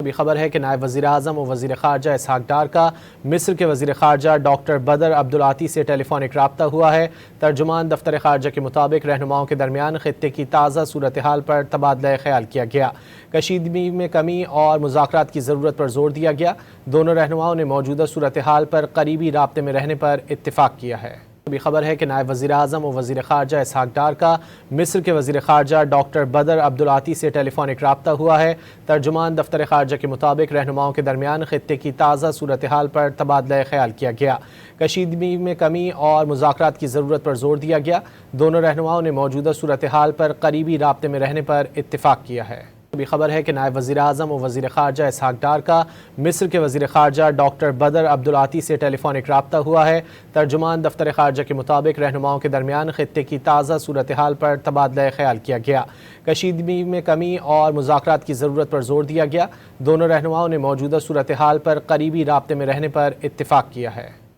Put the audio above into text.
ابھی خبر ہے کہ نائب وزیر اعظم و وزیر خارجہ اسحاق ڈار کا مصر کے وزیر خارجہ ڈاکٹر بدر عبدالعاطی سے ٹیلی فونک رابطہ ہوا ہے۔ ترجمان دفتر خارجہ کے مطابق رہنماؤں کے درمیان خطے کی تازہ صورتحال پر تبادلہ خیال کیا گیا۔ کشیدگی میں کمی اور مذاکرات کی ضرورت پر زور دیا گیا۔ دونوں رہنماؤں نے موجودہ صورتحال پر قریبی رابطے میں رہنے پر اتفاق کیا ہے۔ ابھی خبر ہے کہ نائب وزیر اعظم و وزیر خارجہ اسحاق ڈار کا مصر کے وزیر خارجہ ڈاکٹر بدر عبدالعاطی سے ٹیلی فونک رابطہ ہوا ہے۔ ترجمان دفتر خارجہ کے مطابق رہنماؤں کے درمیان خطے کی تازہ صورتحال پر تبادلہ خیال کیا گیا۔ کشیدگی میں کمی اور مذاکرات کی ضرورت پر زور دیا گیا۔ دونوں رہنماؤں نے موجودہ صورتحال پر قریبی رابطے میں رہنے پر اتفاق کیا ہے۔ ابھی خبر ہے کہ نائب وزیر اعظم و وزیر خارجہ اسحاق ڈار کا مصر کے وزیر خارجہ ڈاکٹر بدر عبدالعاطی سے ٹیلی فونک رابطہ ہوا ہے۔ ترجمان دفتر خارجہ کے مطابق رہنماؤں کے درمیان خطے کی تازہ صورتحال پر تبادلہ خیال کیا گیا۔ کشیدگی میں کمی اور مذاکرات کی ضرورت پر زور دیا گیا۔ دونوں رہنماؤں نے موجودہ صورتحال پر قریبی رابطے میں رہنے پر اتفاق کیا ہے۔